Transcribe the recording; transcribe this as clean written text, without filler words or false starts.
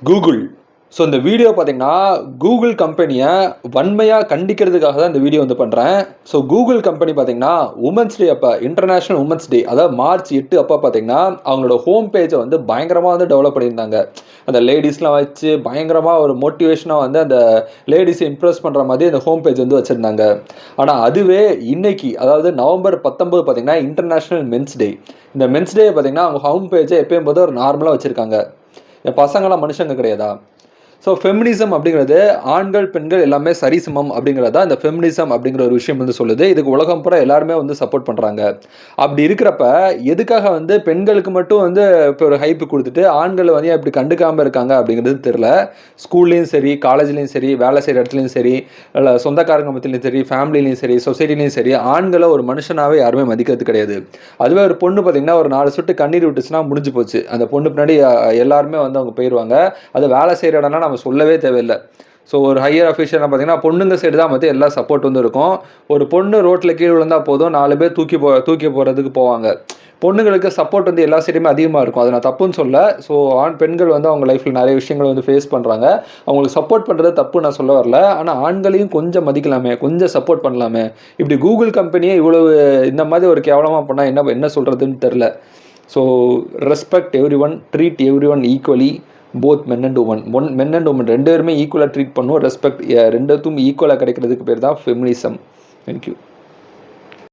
Google. So இந்த video பார்த்தீங்கன்னா, Google கம்பெனியை வன்மையாக கண்டிக்கிறதுக்காக தான் இந்த வீடியோ வந்து பண்ணுறேன். ஸோ கூகுள் கம்பெனி பார்த்தீங்கன்னா, உமன்ஸ் டே அப்போ, இன்டர்நேஷனல் உமன்ஸ் டே, அதாவது மார்ச் 8 அப்போ பார்த்தீங்கன்னா, அவங்களோட ஹோம் பேஜை வந்து பயங்கரமாக வந்து டெவலப் பண்ணியிருந்தாங்க. அந்த லேடிஸ்லாம் வச்சு பயங்கரமாக ஒரு மோட்டிவேஷனாக வந்து அந்த லேடிஸை இம்ப்ரெஸ் பண்ணுற மாதிரி அந்த ஹோம் பேஜ் வந்து வச்சுருந்தாங்க. ஆனால் அதுவே இன்னைக்கு, அதாவது நவம்பர் 19 பார்த்தீங்கன்னா, இன்டர்நேஷனல் மென்ஸ் டே. இந்த மென்ஸ் டே பார்த்தீங்கன்னா, அவங்க ஹோம் பேஜை எப்பயும் போது ஒரு நார்மலாக வச்சுருக்காங்க. என் பசங்களாம் மனுஷங்க கிடையாதா? ஸோ ஃபெமினிசம் அப்படிங்கிறது ஆண்கள் பெண்கள் எல்லாமே சரிசமம் அப்படிங்கிறதா இந்த ஃபெமினிசம் அப்படிங்கிற ஒரு விஷயம் வந்து சொல்லுது. இதுக்கு உலகம் பூரா எல்லாருமே வந்து சப்போர்ட் பண்ணுறாங்க. அப்படி இருக்கிறப்ப எதுக்காக வந்து பெண்களுக்கு மட்டும் வந்து இப்போ ஒரு ஹைப்பு கொடுத்துட்டு ஆண்கள் வந்து இப்படி கண்டுக்காமல் இருக்காங்க அப்படிங்கிறது தெரில. ஸ்கூல்லையும் சரி, காலேஜ்லேயும் சரி, வேலை செய்கிற இடத்துலையும் சரி, இல்லை சொந்தக்காரங்க மத்தியிலையும் சரி, ஃபேமிலிலையும் சரி, சொசைட்டிலையும் சரி, ஆண்களை ஒரு மனுஷனாகவே யாருமே மதிக்கிறது கிடையாது. அதுவே ஒரு பொண்ணு பார்த்தீங்கன்னா ஒரு 4 சொட்டு கண்ணீர் விட்டுச்சுன்னா முடிஞ்சு போச்சு. அந்த பொண்ணு பின்னாடி எல்லாருமே வந்து அவங்க போயிடுவாங்க. அது வேலை செய்கிற இடம்னா நம்ம சொல்லவே தேவையில்லை. ஸோ ஒரு ஹையர் அஃபிஷியலாக பார்த்தீங்கன்னா பொண்ணுங்க சைடு தான் வந்து எல்லா சப்போர்ட் வந்து இருக்கும். ஒரு பொண்ணு ரோட்டில் கீழே விழுந்தால் போதும் 4 பேர் தூக்கி போகிறதுக்கு போவாங்க. பொண்ணுங்களுக்கு சப்போர்ட் வந்து எல்லா சைடுமே அதிகமாக இருக்கும். அதை நான் தப்புன்னு சொல்ல. ஸோ பெண்கள் வந்து அவங்க லைஃப்பில் நிறைய விஷயங்கள் வந்து ஃபேஸ் பண்ணுறாங்க. அவங்களுக்கு சப்போர்ட் பண்ணுறது தப்பு நான் சொல்ல வரல. ஆனால் ஆண்களையும் கொஞ்சம் மதிக்கலாமே, கொஞ்சம் சப்போர்ட் பண்ணலாமே. இப்படி கூகுள் கம்பெனியே இவ்வளவு இந்த மாதிரி ஒரு கேவலமாக பண்ணால் என்ன சொல்கிறதுன்னு தெரில. So respect everyone, treat everyone equally, both men and women. Men and women 2 பேருமே ஈக்குவலாக ட்ரீட் பண்ணுவோம். ரெஸ்பெக்ட் 2த்தும் ஈக்குவலாக கிடைக்கிறதுக்கு பேர் தான் ஃபெமினிசம். தேங்க்யூ.